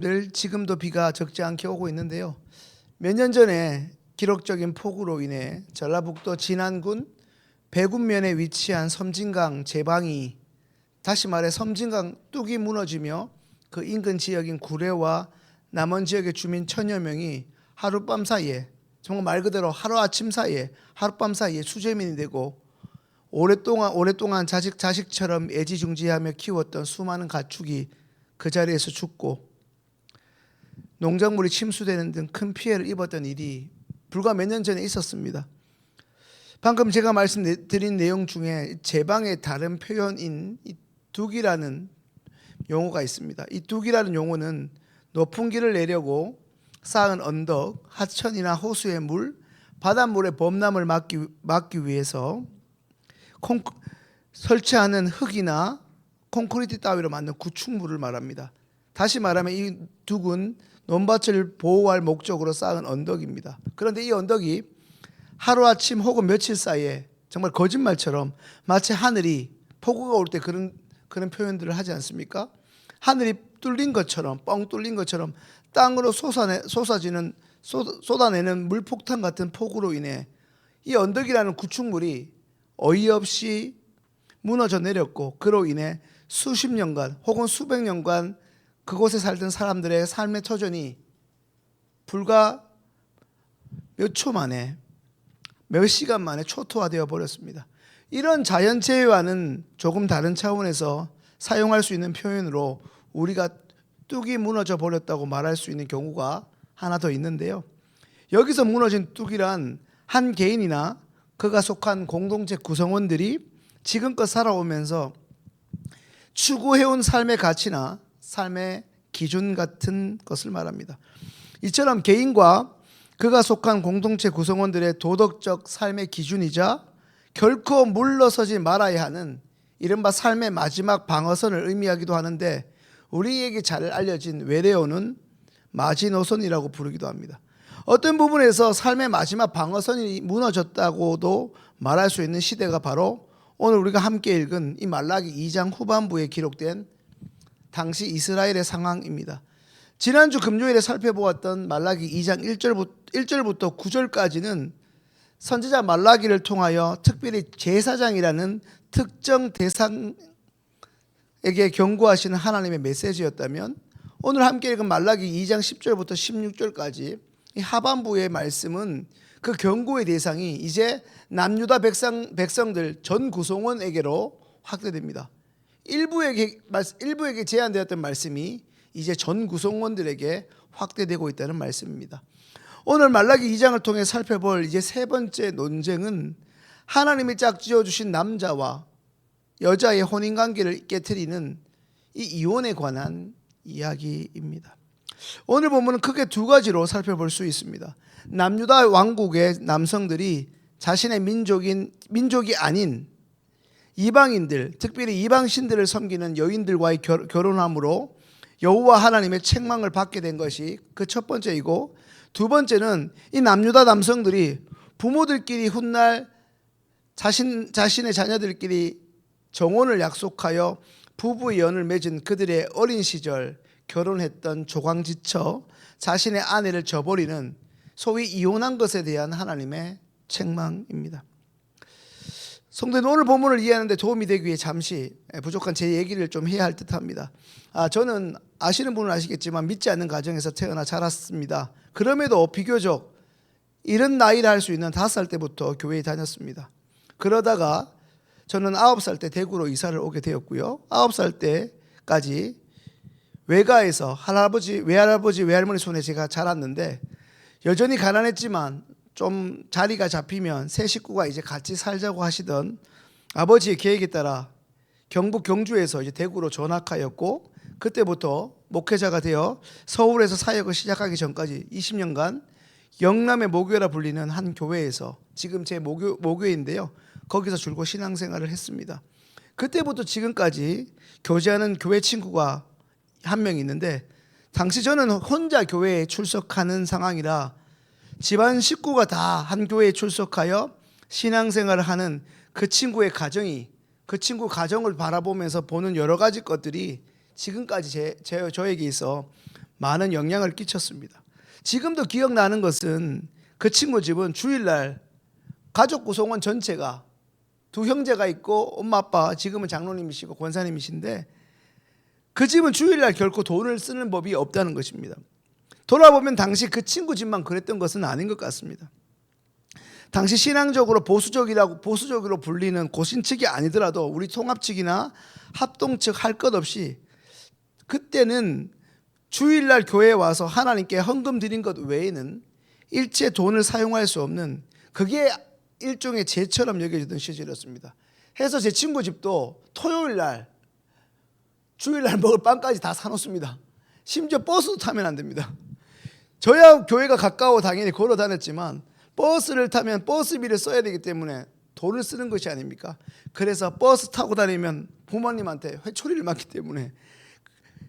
늘 지금도 비가 적지 않게 오고 있는데요. 몇 년 전에 기록적인 폭우로 인해 전라북도 진안군 배군면에 위치한 섬진강 제방이, 다시 말해 섬진강 뚝이 무너지며 그 인근 지역인 구례와 남원 지역의 주민 천여 명이 하룻밤 사이에, 정말 말 그대로 하루아침 사이에, 하룻밤 사이에 수재민이 되고, 오랫동안 자식처럼 애지중지하며 키웠던 수많은 가축이 그 자리에서 죽고 농작물이 침수되는 등 큰 피해를 입었던 일이 불과 몇 년 전에 있었습니다. 방금 제가 말씀드린 내용 중에 제방의 다른 표현인 이 둑이라는 용어가 있습니다. 이 둑이라는 용어는 높은 길을 내려고 쌓은 언덕, 하천이나 호수의 물, 바닷물의 범람을 막기 위해서 설치하는 흙이나 콘크리트 따위로 만든 구축물을 말합니다. 다시 말하면 이 둑은 논밭을 보호할 목적으로 쌓은 언덕입니다. 그런데 이 언덕이 하루아침 혹은 며칠 사이에 정말 거짓말처럼 마치 하늘이 폭우가 올 때 그런 표현들을 하지 않습니까? 하늘이 뚫린 것처럼, 뻥 뚫린 것처럼 땅으로 쏟아내는 물폭탄 같은 폭우로 인해 이 언덕이라는 구축물이 어이없이 무너져 내렸고, 그로 인해 수십 년간 혹은 수백 년간 그곳에 살던 사람들의 삶의 터전이 불과 몇 초 만에, 몇 시간 만에 초토화되어 버렸습니다. 이런 자연재해와는 조금 다른 차원에서 사용할 수 있는 표현으로 우리가 뚝이 무너져 버렸다고 말할 수 있는 경우가 하나 더 있는데요. 여기서 무너진 뚝이란 한 개인이나 그가 속한 공동체 구성원들이 지금껏 살아오면서 추구해온 삶의 가치나 삶의 기준 같은 것을 말합니다. 이처럼 개인과 그가 속한 공동체 구성원들의 도덕적 삶의 기준이자 결코 물러서지 말아야 하는 이른바 삶의 마지막 방어선을 의미하기도 하는데, 우리에게 잘 알려진 외래어는 마지노선이라고 부르기도 합니다. 어떤 부분에서 삶의 마지막 방어선이 무너졌다고도 말할 수 있는 시대가 바로 오늘 우리가 함께 읽은 이 말라기 2장 후반부에 기록된 당시 이스라엘의 상황입니다. 지난주 금요일에 살펴보았던 말라기 2장 1절부터 9절까지는 선지자 말라기를 통하여 특별히 제사장이라는 특정 대상에게 경고하시는 하나님의 메시지였다면, 오늘 함께 읽은 말라기 2장 10절부터 16절까지 이 하반부의 말씀은 그 경고의 대상이 이제 남유다 백성들 전 구성원에게로 확대됩니다. 일부에게 제한되었던 말씀이 이제 전 구성원들에게 확대되고 있다는 말씀입니다. 오늘 말라기 2장을 통해 살펴볼 이제 세 번째 논쟁은 하나님이 짝지어 주신 남자와 여자의 혼인관계를 깨트리는 이 이혼에 관한 이야기입니다. 오늘 본문은 크게 두 가지로 살펴볼 수 있습니다. 남유다 왕국의 남성들이 자신의 민족이 아닌 이방인들, 특별히 이방신들을 섬기는 여인들과의 결혼함으로 여호와 하나님의 책망을 받게 된 것이 그 첫 번째이고, 두 번째는 이 남유다 남성들이 부모들끼리 훗날 자신의 자녀들끼리 정혼을 약속하여 부부의 연을 맺은 그들의 어린 시절 결혼했던 조광지처 자신의 아내를 저버리는 소위 이혼한 것에 대한 하나님의 책망입니다. 성도는 오늘 본문을 이해하는데 도움이 되기 위해 잠시 부족한 제 얘기를 좀 해야 할 듯합니다. 저는 아시는 분은 아시겠지만 믿지 않는 가정에서 태어나 자랐습니다. 그럼에도 비교적 이른 나이라 할 수 있는 5살 때부터 교회에 다녔습니다. 그러다가 저는 9살 때 대구로 이사를 오게 되었고요. 9살 때까지 외가에서 외할아버지, 외할머니 손에 제가 자랐는데, 여전히 가난했지만 좀 자리가 잡히면 세 식구가 이제 같이 살자고 하시던 아버지의 계획에 따라 경북 경주에서 이제 대구로 전학하였고, 그때부터 목회자가 되어 서울에서 사역을 시작하기 전까지 20년간 영남의 모교라 불리는 한 교회에서, 지금 제 모교인데요, 거기서 줄곧 신앙생활을 했습니다. 그때부터 지금까지 교제하는 교회 친구가 한 명 있는데, 당시 저는 혼자 교회에 출석하는 상황이라 집안 식구가 다 한 교회에 출석하여 신앙생활을 하는 그 친구의 가정이, 그 친구 가정을 바라보면서 보는 여러 가지 것들이 지금까지 저에게 있어 많은 영향을 끼쳤습니다. 지금도 기억나는 것은 그 친구 집은 주일날 가족 구성원 전체가 두 형제가 있고 엄마 아빠 지금은 장로님이시고 권사님이신데 그 집은 주일날 결코 돈을 쓰는 법이 없다는 것입니다. 돌아보면 당시 그 친구 집만 그랬던 것은 아닌 것 같습니다. 당시 신앙적으로 보수적으로 불리는 고신 측이 아니더라도 우리 통합 측이나 합동 측 할 것 없이 그때는 주일날 교회에 와서 하나님께 헌금 드린 것 외에는 일체 돈을 사용할 수 없는 그게 일종의 제처럼 여겨지던 시절이었습니다. 해서 제 친구 집도 토요일날 주일날 먹을 빵까지 다 사놓습니다. 심지어 버스도 타면 안 됩니다. 저야 교회가 가까워 당연히 걸어 다녔지만 버스를 타면 버스비를 써야 되기 때문에 돈을 쓰는 것이 아닙니까? 그래서 버스 타고 다니면 부모님한테 회초리를 맞기 때문에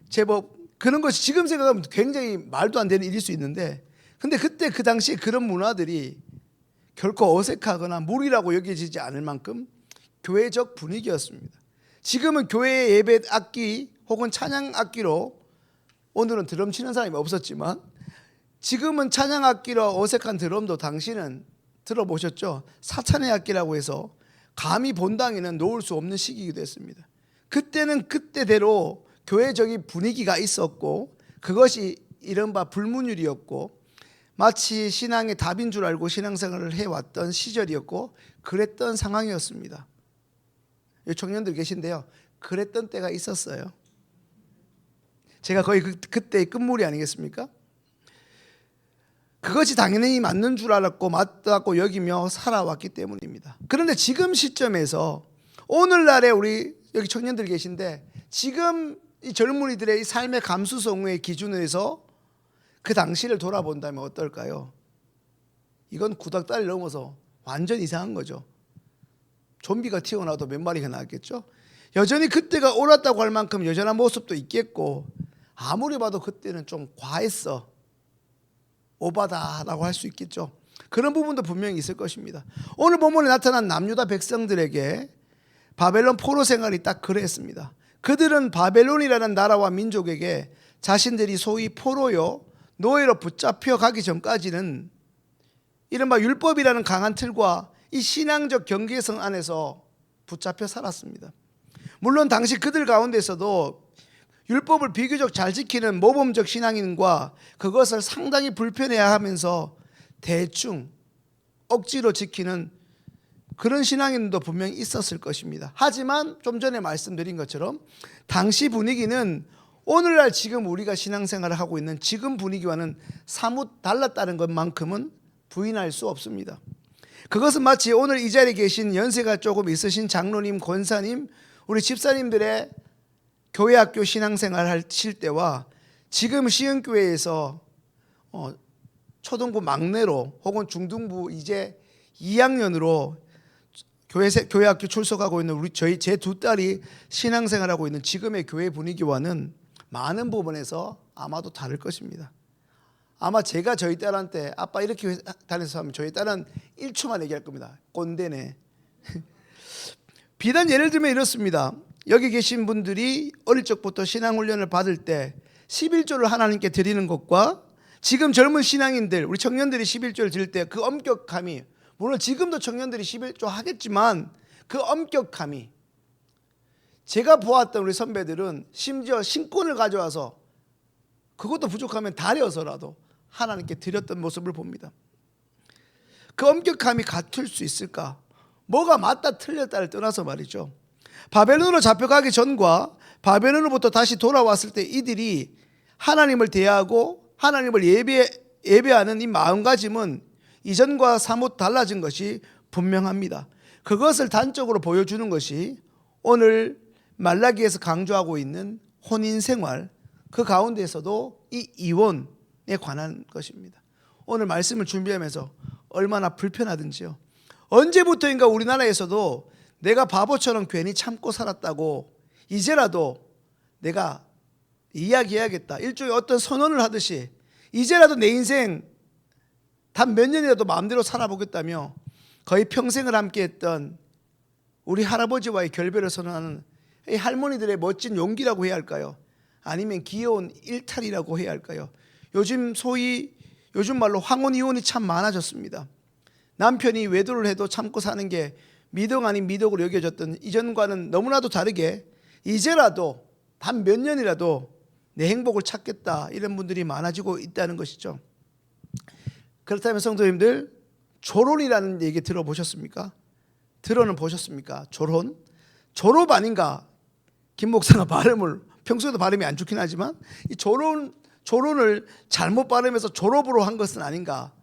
제법 그런 것이 지금 생각하면 굉장히 말도 안 되는 일일 수 있는데 근데 그때 그 당시에 그런 문화들이 결코 어색하거나 무리라고 여겨지지 않을 만큼 교회적 분위기였습니다. 지금은 교회의 예배 악기 혹은 찬양 악기로 오늘은 드럼 치는 사람이 없었지만 지금은 찬양 악기로 어색한 드럼도 당신은 들어보셨죠? 사찬의 악기라고 해서 감히 본당에는 놓을 수 없는 시기이기도 했습니다. 그때는 그때대로 교회적인 분위기가 있었고 그것이 이른바 불문율이었고 마치 신앙의 답인 줄 알고 신앙생활을 해왔던 시절이었고 그랬던 상황이었습니다. 여기 청년들 계신데요. 그랬던 때가 있었어요. 제가 거의 그때의 끝물이 아니겠습니까? 그것이 당연히 맞는 줄 알았고 맞다고 여기며 살아왔기 때문입니다. 그런데 지금 시점에서 오늘날에 우리 여기 청년들 계신데 지금 이 젊은이들의 이 삶의 감수성의 기준에서 그 당시를 돌아본다면 어떨까요? 이건 구닥다리를 넘어서 완전 이상한 거죠. 좀비가 튀어나와도 몇 마리가 나왔겠죠. 여전히 그때가 옳았다고 할 만큼 여전한 모습도 있겠고 아무리 봐도 그때는 좀 과했어 오바다라고 할 수 있겠죠. 그런 부분도 분명히 있을 것입니다. 오늘 본문에 나타난 남유다 백성들에게 바벨론 포로 생활이 딱 그랬습니다. 그들은 바벨론이라는 나라와 민족에게 자신들이 소위 포로요 노예로 붙잡혀 가기 전까지는 이른바 율법이라는 강한 틀과 이 신앙적 경계선 안에서 붙잡혀 살았습니다. 물론 당시 그들 가운데서도 율법을 비교적 잘 지키는 모범적 신앙인과 그것을 상당히 불편해하면서 대충 억지로 지키는 그런 신앙인도 분명히 있었을 것입니다. 하지만 좀 전에 말씀드린 것처럼 당시 분위기는 오늘날 지금 우리가 신앙생활을 하고 있는 지금 분위기와는 사뭇 달랐다는 것만큼은 부인할 수 없습니다. 그것은 마치 오늘 이 자리에 계신 연세가 조금 있으신 장로님, 권사님, 우리 집사님들의 교회 학교 신앙생활 하실 때와 지금 시흥교회에서 초등부 막내로 혹은 중등부 이제 2학년으로 교회 학교 출석하고 있는 제 두 딸이 신앙생활하고 있는 지금의 교회 분위기와는 많은 부분에서 아마도 다를 것입니다. 아마 제가 저희 딸한테 아빠 이렇게 다녀서 하면 저희 딸은 1초만 얘기할 겁니다. 꼰대네. 비단 예를 들면 이렇습니다. 여기 계신 분들이 어릴 적부터 신앙훈련을 받을 때 11조를 하나님께 드리는 것과 지금 젊은 신앙인들 우리 청년들이 11조를 드릴 때 그 엄격함이 물론 지금도 청년들이 11조 하겠지만 그 엄격함이 제가 보았던 우리 선배들은 심지어 신권을 가져와서 그것도 부족하면 다려서라도 하나님께 드렸던 모습을 봅니다. 그 엄격함이 같을 수 있을까? 뭐가 맞다 틀렸다를 떠나서 말이죠. 바벨론으로 잡혀가기 전과 바벨론으로부터 다시 돌아왔을 때 이들이 하나님을 대하고 하나님을 예배하는 이 마음가짐은 이전과 사뭇 달라진 것이 분명합니다. 그것을 단적으로 보여주는 것이 오늘 말라기에서 강조하고 있는 혼인생활 그 가운데에서도 이 이혼에 관한 것입니다. 오늘 말씀을 준비하면서 얼마나 불편하든지요. 언제부터인가 우리나라에서도 내가 바보처럼 괜히 참고 살았다고 이제라도 내가 이야기해야겠다. 일종의 어떤 선언을 하듯이 이제라도 내 인생 단 몇 년이라도 마음대로 살아보겠다며 거의 평생을 함께했던 우리 할아버지와의 결별을 선언하는 이 할머니들의 멋진 용기라고 해야 할까요? 아니면 귀여운 일탈이라고 해야 할까요? 요즘 말로 황혼 이혼이 참 많아졌습니다. 남편이 외도를 해도 참고 사는 게 미덕 아닌 미덕으로 여겨졌던 이전과는 너무나도 다르게 이제라도 단 몇 년이라도 내 행복을 찾겠다, 이런 분들이 많아지고 있다는 것이죠. 그렇다면 성도님들, 조론이라는 얘기 들어보셨습니까? 들어는 보셨습니까? 조론? 졸업 아닌가? 김 목사가 발음을 평소에도 발음이 안 좋긴 하지만 이 조론을 잘못 발음해서 졸업으로 한 것은 아닌가?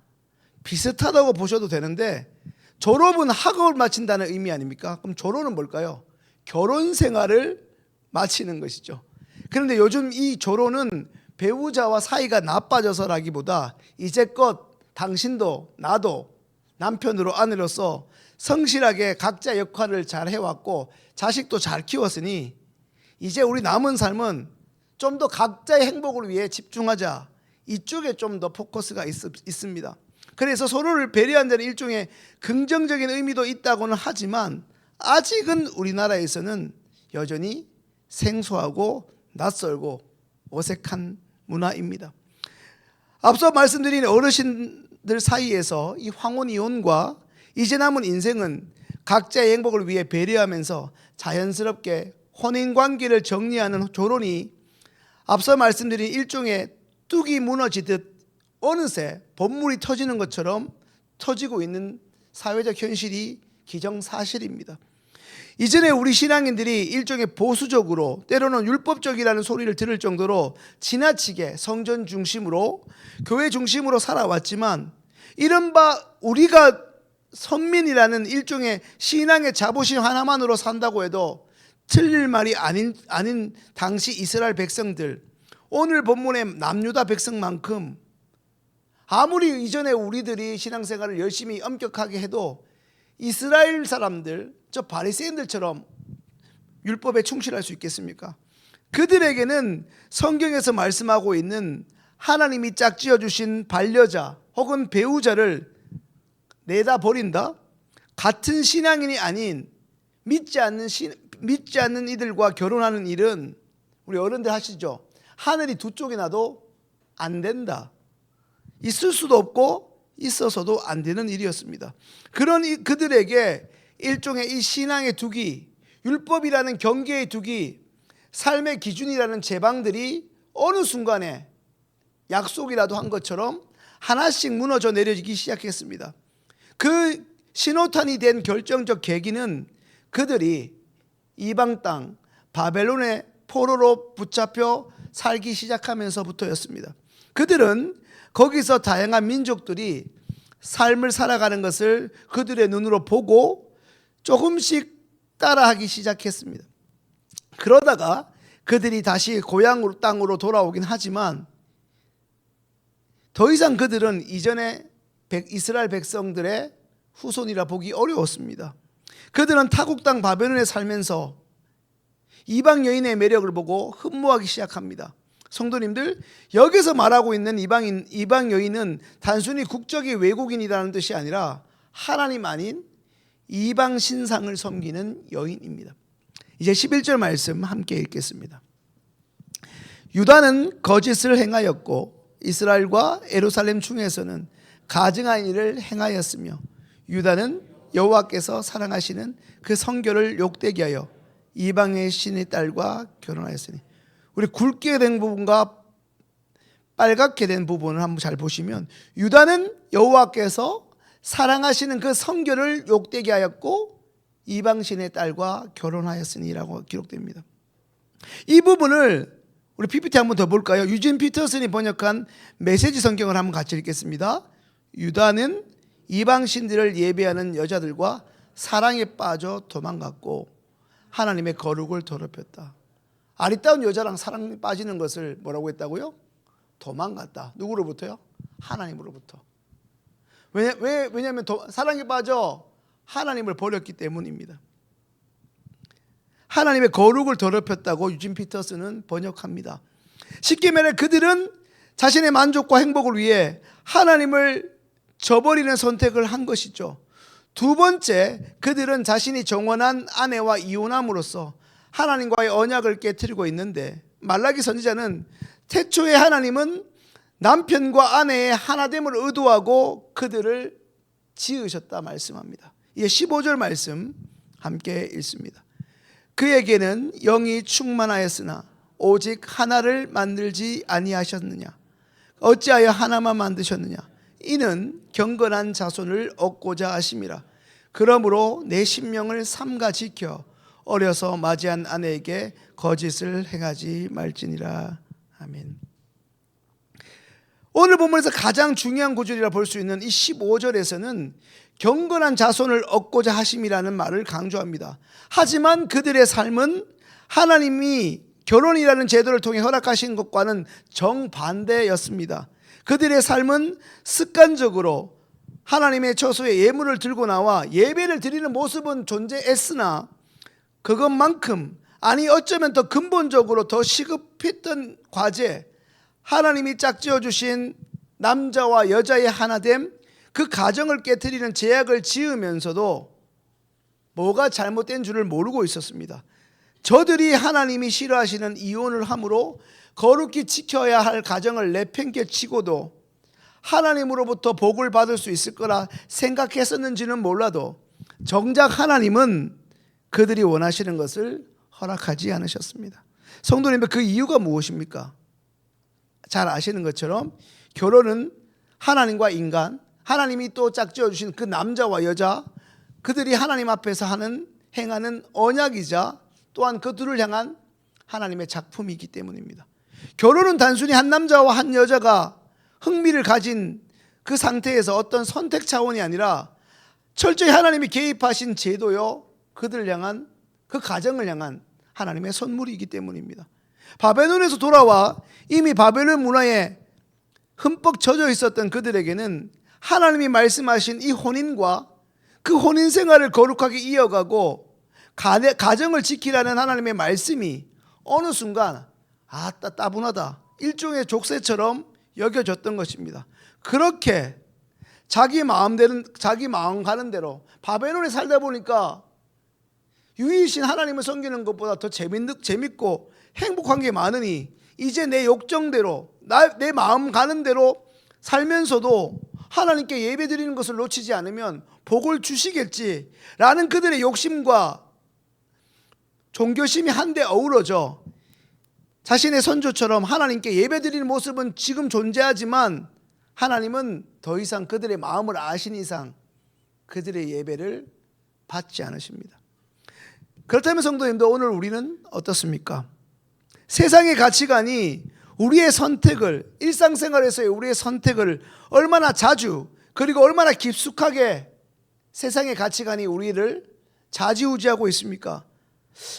비슷하다고 보셔도 되는데, 졸업은 학업을 마친다는 의미 아닙니까? 그럼 조론은 뭘까요? 결혼 생활을 마치는 것이죠. 그런데 요즘 이 조론은 배우자와 사이가 나빠져서라기보다 이제껏 당신도 나도 남편으로 아내로서 성실하게 각자 역할을 잘 해왔고 자식도 잘 키웠으니 이제 우리 남은 삶은 좀 더 각자의 행복을 위해 집중하자, 이쪽에 좀 더 포커스가 있습니다. 그래서 서로를 배려한다는 일종의 긍정적인 의미도 있다고는 하지만 아직은 우리나라에서는 여전히 생소하고 낯설고 어색한 문화입니다. 앞서 말씀드린 어르신들 사이에서 이 황혼 이혼과 이제 남은 인생은 각자의 행복을 위해 배려하면서 자연스럽게 혼인 관계를 정리하는 조론이 앞서 말씀드린 일종의 뚝이 무너지듯 어느새 본물이 터지는 것처럼 터지고 있는 사회적 현실이 기정사실입니다. 이전에 우리 신앙인들이 일종의 보수적으로 때로는 율법적이라는 소리를 들을 정도로 지나치게 성전 중심으로 교회 중심으로 살아왔지만, 이른바 우리가 선민이라는 일종의 신앙의 자부심 하나만으로 산다고 해도 틀릴 말이 아닌 당시 이스라엘 백성들, 오늘 본문의 남유다 백성만큼 아무리 이전에 우리들이 신앙생활을 열심히 엄격하게 해도 이스라엘 사람들, 저 바리새인들처럼 율법에 충실할 수 있겠습니까? 그들에게는 성경에서 말씀하고 있는 하나님이 짝지어 주신 반려자 혹은 배우자를 내다 버린다? 같은 신앙인이 아닌 믿지 않는 이들과 결혼하는 일은, 우리 어른들 하시죠? 하늘이 두 쪽이 나도 안 된다. 있을 수도 없고 있어서도 안 되는 일이었습니다. 그런 그들에게 일종의 이 신앙의 둑이, 율법이라는 경계의 둑이, 삶의 기준이라는 제방들이 어느 순간에 약속이라도 한 것처럼 하나씩 무너져 내려지기 시작했습니다. 그 신호탄이 된 결정적 계기는 그들이 이방 땅 바벨론의 포로로 붙잡혀 살기 시작하면서부터였습니다. 그들은 거기서 다양한 민족들이 삶을 살아가는 것을 그들의 눈으로 보고 조금씩 따라하기 시작했습니다. 그러다가 그들이 다시 고향 땅으로 돌아오긴 하지만 더 이상 그들은 이전의 이스라엘 백성들의 후손이라 보기 어려웠습니다. 그들은 타국 땅 바벨론에 살면서 이방 여인의 매력을 보고 흠모하기 시작합니다. 성도님들, 여기서 말하고 있는 이방 여인은 단순히 국적이 외국인이라는 뜻이 아니라 하나님 아닌 이방 신상을 섬기는 여인입니다. 이제 11절 말씀 함께 읽겠습니다. 유다는 거짓을 행하였고 이스라엘과 예루살렘 중에서는 가증한 일을 행하였으며 유다는 여호와께서 사랑하시는 그 성결을 욕되게 하여 이방의 신의 딸과 결혼하였으니, 우리 굵게 된 부분과 빨갛게 된 부분을 한번 잘 보시면 유다는 여호와께서 사랑하시는 그 성결을 욕되게 하였고 이방신의 딸과 결혼하였으니라고 기록됩니다. 이 부분을 우리 PPT 한번 더 볼까요? 유진 피터슨이 번역한 메시지 성경을 한번 같이 읽겠습니다. 유다는 이방신들을 예배하는 여자들과 사랑에 빠져 도망갔고 하나님의 거룩을 더럽혔다. 아리따운 여자랑 사랑에 빠지는 것을 뭐라고 했다고요? 도망갔다. 누구로부터요? 하나님으로부터. 왜냐하면 사랑에 빠져 하나님을 버렸기 때문입니다. 하나님의 거룩을 더럽혔다고 유진 피터슨은 번역합니다. 쉽게 말해 그들은 자신의 만족과 행복을 위해 하나님을 저버리는 선택을 한 것이죠. 두 번째, 그들은 자신이 정원한 아내와 이혼함으로써 하나님과의 언약을 깨트리고 있는데 말라기 선지자는 태초에 하나님은 남편과 아내의 하나됨을 의도하고 그들을 지으셨다 말씀합니다. 이제 15절 말씀 함께 읽습니다. 그에게는 영이 충만하였으나 오직 하나를 만들지 아니하셨느냐? 어찌하여 하나만 만드셨느냐? 이는 경건한 자손을 얻고자 하심이라. 그러므로 내 심령을 삼가 지켜 어려서 맞이한 아내에게 거짓을 행하지 말지니라. 아멘. 오늘 본문에서 가장 중요한 구절이라 볼 수 있는 이 15절에서는 경건한 자손을 얻고자 하심이라는 말을 강조합니다. 하지만 그들의 삶은 하나님이 결혼이라는 제도를 통해 허락하신 것과는 정반대였습니다. 그들의 삶은 습관적으로 하나님의 처소에 예물을 들고 나와 예배를 드리는 모습은 존재했으나 그것만큼, 아니 어쩌면 더 근본적으로 더 시급했던 과제, 하나님이 짝지어 주신 남자와 여자의 하나됨, 그 가정을 깨트리는 제약을 지으면서도 뭐가 잘못된 줄을 모르고 있었습니다. 저들이 하나님이 싫어하시는 이혼을 함으로 거룩히 지켜야 할 가정을 내팽개치고도 하나님으로부터 복을 받을 수 있을 거라 생각했었는지는 몰라도 정작 하나님은 그들이 원하시는 것을 허락하지 않으셨습니다. 성도님들, 그 이유가 무엇입니까? 잘 아시는 것처럼 결혼은 하나님과 인간, 하나님이 또 짝지어 주신 그 남자와 여자, 그들이 하나님 앞에서 행하는 언약이자 또한 그들을 향한 하나님의 작품이기 때문입니다. 결혼은 단순히 한 남자와 한 여자가 흥미를 가진 그 상태에서 어떤 선택 차원이 아니라 철저히 하나님이 개입하신 제도요, 그들을 향한, 그 가정을 향한 하나님의 선물이기 때문입니다. 바벨론에서 돌아와 이미 바벨론 문화에 흠뻑 젖어 있었던 그들에게는 하나님이 말씀하신 이 혼인과 그 혼인 생활을 거룩하게 이어가고 가정을 지키라는 하나님의 말씀이 어느 순간 따분하다, 일종의 족쇄처럼 여겨졌던 것입니다. 그렇게 자기 마음 가는 대로 바벨론에 살다 보니까 유일신 하나님을 섬기는 것보다 더 재밌고 행복한 게 많으니 이제 내 욕정대로, 내 마음 가는 대로 살면서도 하나님께 예배드리는 것을 놓치지 않으면 복을 주시겠지라는 그들의 욕심과 종교심이 한데 어우러져 자신의 선조처럼 하나님께 예배드리는 모습은 지금 존재하지만 하나님은 더 이상 그들의 마음을 아신 이상 그들의 예배를 받지 않으십니다. 그렇다면 성도님들, 오늘 우리는 어떻습니까? 세상의 가치관이 우리의 선택을, 일상생활에서의 우리의 선택을 얼마나 자주, 그리고 얼마나 깊숙하게 세상의 가치관이 우리를 좌지우지하고 있습니까?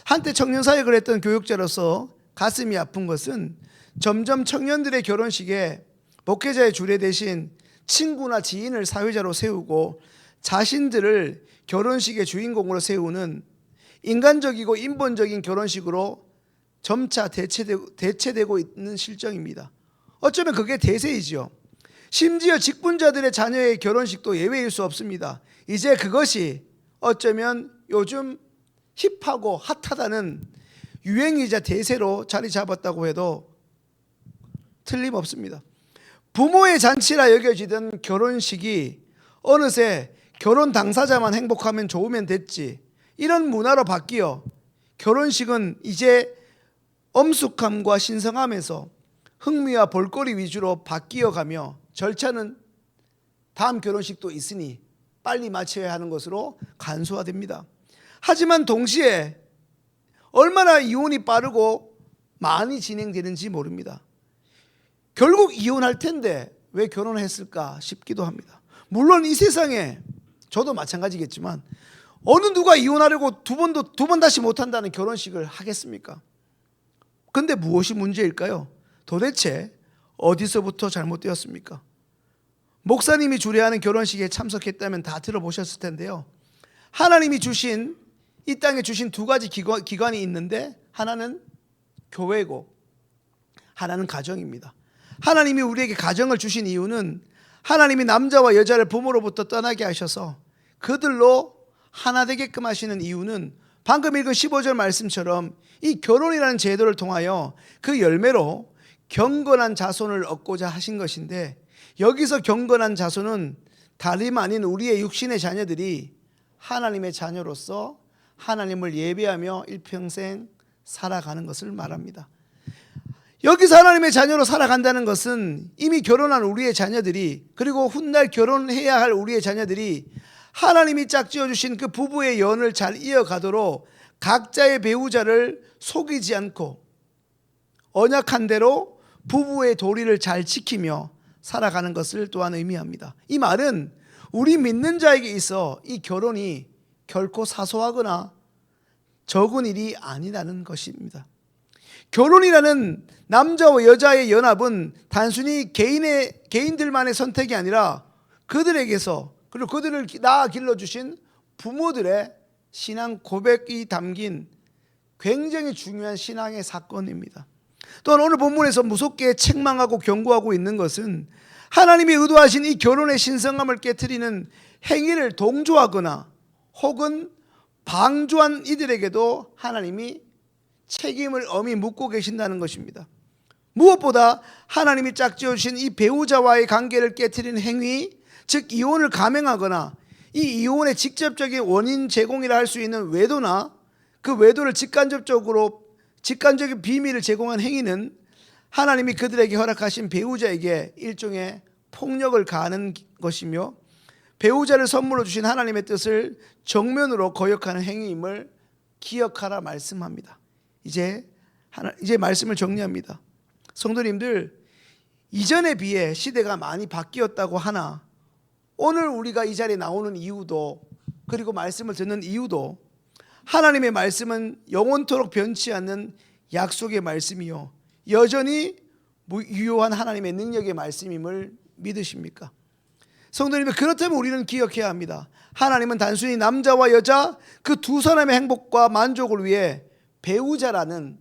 한때 청년사역을 했던 교육자로서 가슴이 아픈 것은 점점 청년들의 결혼식에 목회자의 주례 대신 친구나 지인을 사회자로 세우고 자신들을 결혼식의 주인공으로 세우는 인간적이고 인본적인 결혼식으로 점차 대체되고 있는 실정입니다. 어쩌면 그게 대세이지요. 심지어 직분자들의 자녀의 결혼식도 예외일 수 없습니다. 이제 그것이 어쩌면 요즘 힙하고 핫하다는 유행이자 대세로 자리 잡았다고 해도 틀림없습니다. 부모의 잔치라 여겨지던 결혼식이 어느새 결혼 당사자만 행복하면 좋으면 됐지, 이런 문화로 바뀌어 결혼식은 이제 엄숙함과 신성함에서 흥미와 볼거리 위주로 바뀌어가며 절차는 다음 결혼식도 있으니 빨리 마쳐야 하는 것으로 간소화됩니다. 하지만 동시에 얼마나 이혼이 빠르고 많이 진행되는지 모릅니다. 결국 이혼할 텐데 왜 결혼을 했을까 싶기도 합니다. 물론 이 세상에 저도 마찬가지겠지만 어느 누가 이혼하려고 두 번 다시 못한다는 결혼식을 하겠습니까? 근데 무엇이 문제일까요? 도대체 어디서부터 잘못되었습니까? 목사님이 주례하는 결혼식에 참석했다면 다 들어보셨을 텐데요. 하나님이 주신, 이 땅에 주신 두 가지 기관이 있는데 하나는 교회고 하나는 가정입니다. 하나님이 우리에게 가정을 주신 이유는 하나님이 남자와 여자를 부모로부터 떠나게 하셔서 그들로 하나 되게끔 하시는 이유는 방금 읽은 15절 말씀처럼 이 결혼이라는 제도를 통하여 그 열매로 경건한 자손을 얻고자 하신 것인데, 여기서 경건한 자손은 다름 아닌 우리의 육신의 자녀들이 하나님의 자녀로서 하나님을 예배하며 일평생 살아가는 것을 말합니다. 여기서 하나님의 자녀로 살아간다는 것은 이미 결혼한 우리의 자녀들이, 그리고 훗날 결혼해야 할 우리의 자녀들이 하나님이 짝지어 주신 그 부부의 연을 잘 이어가도록 각자의 배우자를 속이지 않고 언약한 대로 부부의 도리를 잘 지키며 살아가는 것을 또한 의미합니다. 이 말은 우리 믿는 자에게 있어 이 결혼이 결코 사소하거나 적은 일이 아니라는 것입니다. 결혼이라는 남자와 여자의 연합은 단순히 개인들만의 선택이 아니라 그들에게서, 그리고 그들을 낳아 길러주신 부모들의 신앙 고백이 담긴 굉장히 중요한 신앙의 사건입니다. 또한 오늘 본문에서 무섭게 책망하고 경고하고 있는 것은 하나님이 의도하신 이 결혼의 신성함을 깨트리는 행위를 동조하거나 혹은 방조한 이들에게도 하나님이 책임을 엄히 묻고 계신다는 것입니다. 무엇보다 하나님이 짝지어 주신 이 배우자와의 관계를 깨트리는 행위, 즉 이혼을 감행하거나 이 이혼의 직접적인 원인 제공이라 할 수 있는 외도나 그 외도를 직간적인 비밀을 제공한 행위는 하나님이 그들에게 허락하신 배우자에게 일종의 폭력을 가하는 것이며, 배우자를 선물로 주신 하나님의 뜻을 정면으로 거역하는 행위임을 기억하라 말씀합니다. 이제 말씀을 정리합니다. 성도님들, 이전에 비해 시대가 많이 바뀌었다고 하나 오늘 우리가 이 자리에 나오는 이유도, 그리고 말씀을 듣는 이유도, 하나님의 말씀은 영원토록 변치 않는 약속의 말씀이요 여전히 유효한 하나님의 능력의 말씀임을 믿으십니까? 성도님들, 그렇다면 우리는 기억해야 합니다. 하나님은 단순히 남자와 여자 그 두 사람의 행복과 만족을 위해 배우자라는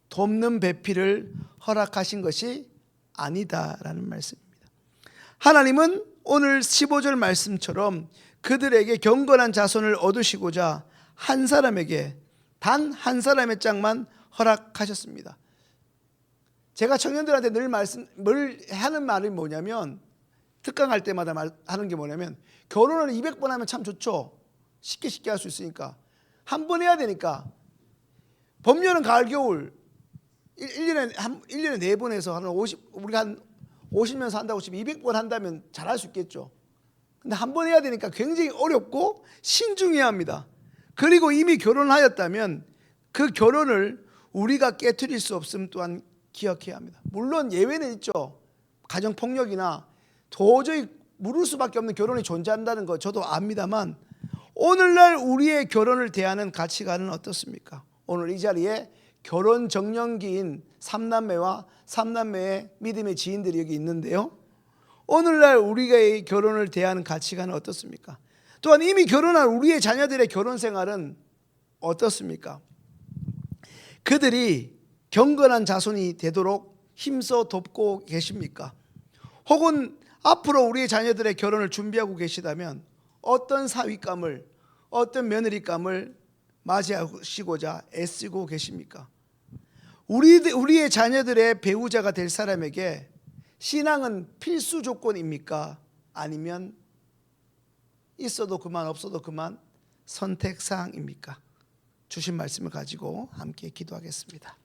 돕는 배필을 허락하신 것이 아니다라는 말씀입니다. 하나님은 오늘 15절 말씀처럼 그들에게 경건한 자손을 얻으시고자 한 사람에게, 단 한 사람의 짝만 허락하셨습니다. 제가 청년들한테 늘 하는 말이 뭐냐면, 특강할 때마다 하는 게 뭐냐면, 결혼을 200번 하면 참 좋죠. 쉽게 할 수 있으니까. 한 번 해야 되니까. 봄여름 가을 겨울 1년에 4번 해서 우리가 한 50년 산다고 치면 200번 한다면 잘할 수 있겠죠. 근데 한 번 해야 되니까 굉장히 어렵고 신중해야 합니다. 그리고 이미 결혼하였다면 그 결혼을 우리가 깨트릴 수 없음 또한 기억해야 합니다. 물론 예외는 있죠. 가정폭력이나 도저히 물을 수밖에 없는 결혼이 존재한다는 거 저도 압니다만, 오늘날 우리의 결혼을 대하는 가치관은 어떻습니까? 오늘 이 자리에 결혼 정년기인 3남매와 3남매의 믿음의 지인들이 여기 있는데요, 오늘날 우리의 결혼을 대하는 가치관은 어떻습니까? 또한 이미 결혼한 우리의 자녀들의 결혼 생활은 어떻습니까? 그들이 경건한 자손이 되도록 힘써 돕고 계십니까? 혹은 앞으로 우리의 자녀들의 결혼을 준비하고 계시다면 어떤 사위감을, 어떤 며느리감을 맞이하시고자 애쓰고 계십니까? 우리의 자녀들의 배우자가 될 사람에게 신앙은 필수 조건입니까? 아니면 있어도 그만 없어도 그만 선택사항입니까? 주신 말씀을 가지고 함께 기도하겠습니다.